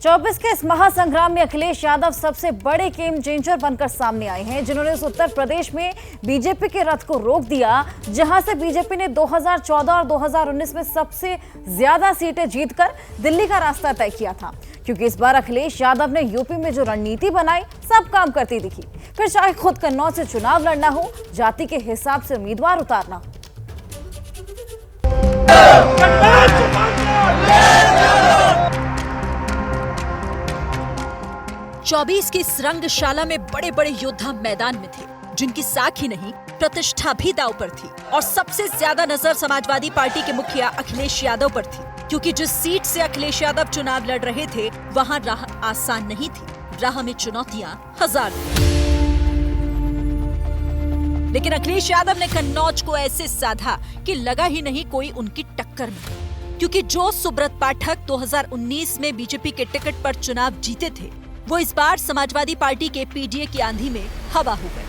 24 के इस महासंग्राम में अखिलेश यादव सबसे बड़े गेम चेंजर बनकर सामने आए हैं, जिन्होंने उस उत्तर प्रदेश में बीजेपी के रथ को रोक दिया, जहां से बीजेपी ने 2014 और 2019 में सबसे ज्यादा सीटें जीतकर दिल्ली का रास्ता तय किया था। क्योंकि इस बार अखिलेश यादव ने यूपी में जो रणनीति बनाई सब काम करती दिखी। फिर चाहे खुद कन्नौज से चुनाव लड़ना हो, जाति के हिसाब से उम्मीदवार उतारना। 24 की इस रंगशाला में बड़े बड़े योद्धा मैदान में थे, जिनकी साख ही नहीं प्रतिष्ठा भी दांव पर थी। और सबसे ज्यादा नजर समाजवादी पार्टी के मुखिया अखिलेश यादव पर थी, क्योंकि जिस सीट से अखिलेश यादव चुनाव लड़ रहे थे वहां राह आसान नहीं थी, राह में चुनौतियां हजार थी। लेकिन अखिलेश यादव ने कन्नौज को ऐसे साधा कि लगा ही नहीं कोई उनकी टक्कर में, क्योंकि जो सुब्रत पाठक 2019 में बीजेपी के टिकट पर चुनाव जीते थे, वो इस बार समाजवादी पार्टी के पीडीए की आंधी में हवा हो गए।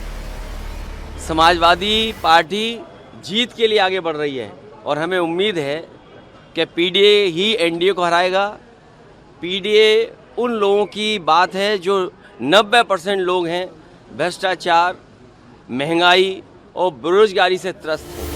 समाजवादी पार्टी जीत के लिए आगे बढ़ रही है और हमें उम्मीद है कि पीडीए ही एनडीए को हराएगा। पीडीए उन लोगों की बात है जो 90% लोग हैं भ्रष्टाचार, महंगाई और बेरोजगारी से त्रस्त हैं।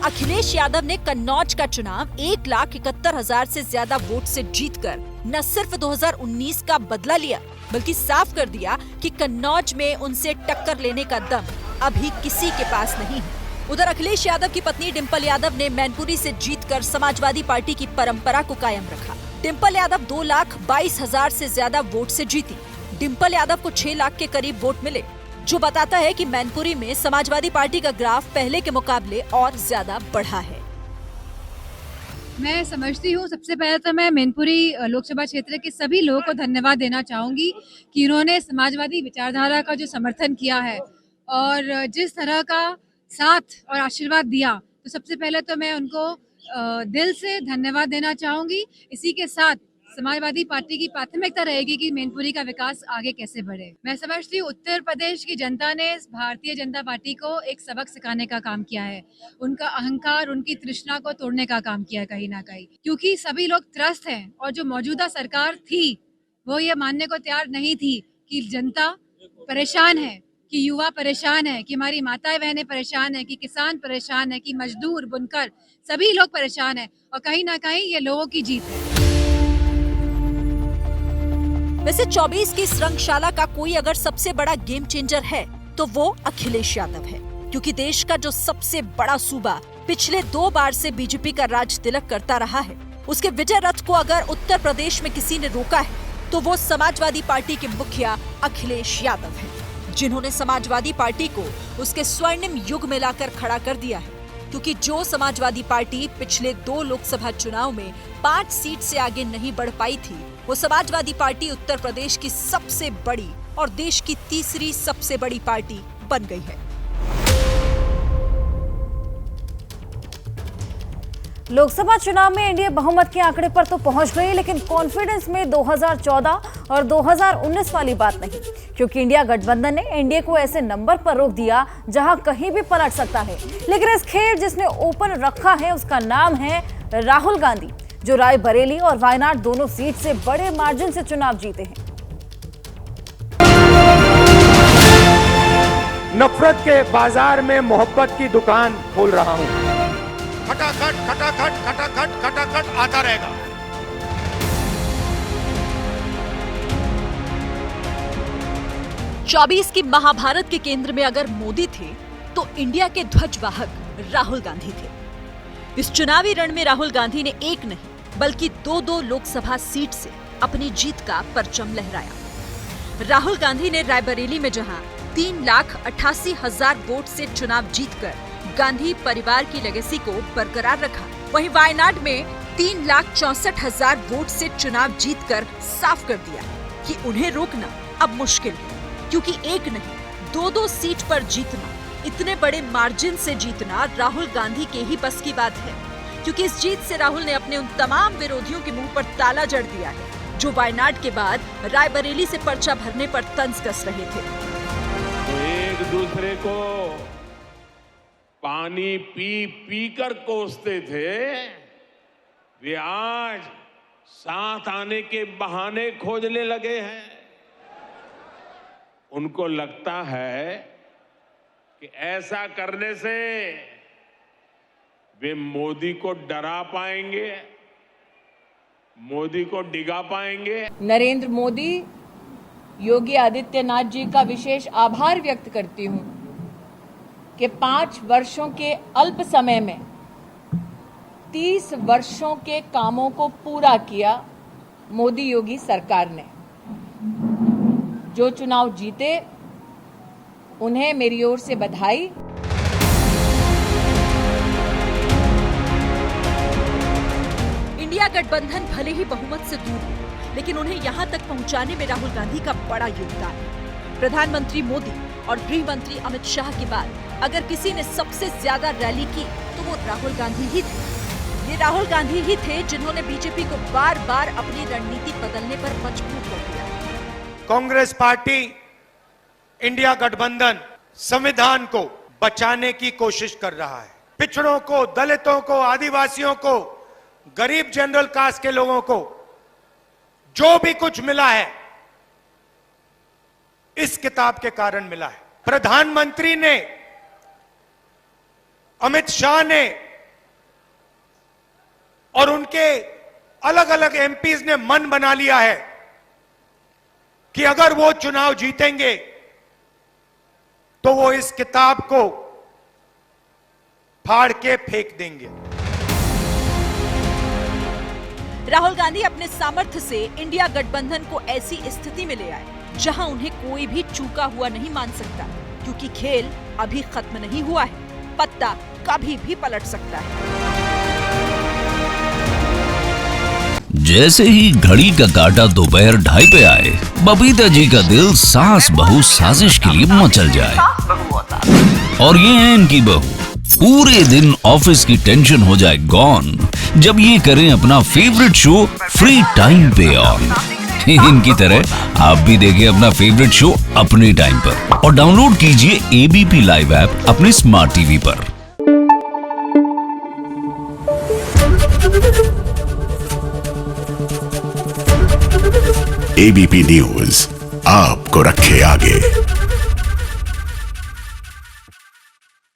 अखिलेश यादव ने कन्नौज का चुनाव 1,71,000 से ज्यादा वोट से जीतकर न सिर्फ 2019 का बदला लिया, बल्कि साफ कर दिया कि कन्नौज में उनसे टक्कर लेने का दम अभी किसी के पास नहीं है। उधर अखिलेश यादव की पत्नी डिंपल यादव ने मैनपुरी से जीतकर समाजवादी पार्टी की परंपरा को कायम रखा। डिंपल यादव 2,22,000 से ज्यादा वोट से जीती। डिंपल यादव को 6 लाख के करीब वोट मिले, जो बताता है कि मैनपुरी में समाजवादी पार्टी का ग्राफ पहले के मुकाबले और ज्यादा बढ़ा है। मैं समझती हूँ सबसे पहले तो मैं मैनपुरी लोकसभा क्षेत्र के सभी लोगों को धन्यवाद देना चाहूँगी कि उन्होंने समाजवादी विचारधारा का जो समर्थन किया है और जिस तरह का साथ और आशीर्वाद दिया, तो सबसे पहले तो मैं उनको दिल से धन्यवाद देना चाहूँगी। इसी के साथ समाजवादी पार्टी की प्राथमिकता रहेगी कि मैनपुरी का विकास आगे कैसे बढ़े। मैं समझती हूँ उत्तर प्रदेश की जनता ने भारतीय जनता पार्टी को एक सबक सिखाने का काम किया है, उनका अहंकार, उनकी तृष्णा को तोड़ने का काम किया है कहीं ना कहीं, क्योंकि सभी लोग त्रस्त हैं और जो मौजूदा सरकार थी वो ये मानने को तैयार नहीं थी कि जनता परेशान है, कि युवा परेशान है, कि हमारी माताएं बहनें परेशान है, कि किसान परेशान है, कि मजदूर, बुनकर सभी लोग परेशान है, और कहीं ना कहीं ये लोगों की जीत है। वैसे 24 की इस रंगशाला का कोई अगर सबसे बड़ा गेम चेंजर है तो वो अखिलेश यादव है, क्योंकि देश का जो सबसे बड़ा सूबा पिछले 2 बार से बीजेपी का राज तिलक करता रहा है, उसके विजय रथ को अगर उत्तर प्रदेश में किसी ने रोका है तो वो समाजवादी पार्टी के मुखिया अखिलेश यादव है, जिन्होंने समाजवादी पार्टी को उसके स्वर्णिम युग में लाकर खड़ा कर दिया है। क्योंकि जो समाजवादी पार्टी पिछले 2 लोकसभा चुनाव में 5 सीट से आगे नहीं बढ़ पाई थी, वो समाजवादी पार्टी उत्तर प्रदेश की सबसे बड़ी और देश की तीसरी सबसे बड़ी पार्टी बन गई है। लोकसभा चुनाव में एनडीए बहुमत के आंकड़े पर तो पहुंच गई, लेकिन कॉन्फिडेंस में 2014 और 2019 वाली बात नहीं, क्योंकि इंडिया गठबंधन ने एनडीए को ऐसे नंबर पर रोक दिया जहां कहीं भी पलट सकता है। लेकिन इस खेल जिसने ओपन रखा है उसका नाम है राहुल गांधी, जो रायबरेली और वायनाड दोनों सीट से बड़े मार्जिन से चुनाव जीते हैं। नफरत के बाजार में मोहब्बत की दुकान खोल रहा हूं। खटाखट खटाखट खटाखट खटाखट आता रहेगा। चौबीस की महाभारत के केंद्र में अगर मोदी थे तो इंडिया के ध्वजवाहक राहुल गांधी थे। इस चुनावी रण में राहुल गांधी ने एक नहीं बल्कि 2-2 लोकसभा सीट से अपनी जीत का परचम लहराया। राहुल गांधी ने रायबरेली में जहां 3,88,000 वोट से चुनाव जीतकर गांधी परिवार की लेगेसी को बरकरार रखा, वहीं वायनाड में 3,64,000 वोट से चुनाव जीतकर साफ कर दिया कि उन्हें रोकना अब मुश्किल है, क्योंकि एक नहीं 2-2 सीट पर जीतना, इतने बड़े मार्जिन से जीतना राहुल गांधी के ही बस की बात है। क्योंकि इस जीत से राहुल ने अपने उन तमाम विरोधियों के मुंह पर ताला जड़ दिया है जो वायनाड के बाद रायबरेली से पर्चा भरने पर तंज कस रहे थे। तो एक दूसरे को पानी पी पी कर कोसते थे, वे आज साथ आने के बहाने खोजने लगे हैं। उनको लगता है कि ऐसा करने से वे मोदी को डरा पाएंगे, मोदी को डिगा पाएंगे। नरेंद्र मोदी, योगी आदित्यनाथ जी का विशेष आभार व्यक्त करती हूं कि 5 वर्षों के अल्प समय में 30 वर्षों के कामों को पूरा किया मोदी योगी सरकार ने। जो चुनाव जीते उन्हें मेरी ओर से बधाई। इंडिया गठबंधन भले ही बहुमत से दूर हो, लेकिन उन्हें यहां तक पहुंचाने में राहुल गांधी का बड़ा योगदान है। प्रधानमंत्री मोदी और गृह मंत्री अमित शाह के बाद अगर किसी ने सबसे ज्यादा रैली की तो वो राहुल गांधी ही थे। ये राहुल गांधी ही थे जिन्होंने बीजेपी को बार बार अपनी रणनीति बदलने पर मजबूर कर दिया। कांग्रेस पार्टी, इंडिया गठबंधन संविधान को बचाने की कोशिश कर रहा है। पिछड़ों को, दलितों को, आदिवासियों को, गरीब जनरल कास्ट के लोगों को जो भी कुछ मिला है इस किताब के कारण मिला है। प्रधानमंत्री ने, अमित शाह ने और उनके अलग अलग एमपीज ने मन बना लिया है कि अगर वो चुनाव जीतेंगे तो वो इस किताब को फाड़ के फेंक देंगे। राहुल गांधी अपने सामर्थ्य से इंडिया गठबंधन को ऐसी स्थिति में ले आए जहां उन्हें कोई भी चूका हुआ नहीं मान सकता, क्योंकि खेल अभी खत्म नहीं हुआ है। पत्ता कभी भी पलट सकता है। जैसे ही घड़ी का काटा दोपहर 2:30 पे आए, बबीता जी का दिल सास बहू साजिश के लिए मचल जाए। और ये है इनकी बहू, पूरे दिन ऑफिस की टेंशन हो जाए गॉन जब ये करें अपना फेवरेट शो फ्री टाइम पे ऑन। इनकी तरह आप भी देखिए अपना फेवरेट शो अपने टाइम पर और डाउनलोड कीजिए एबीपी लाइव ऐप अपने स्मार्ट टीवी पर। एबीपी न्यूज आपको रखे आगे।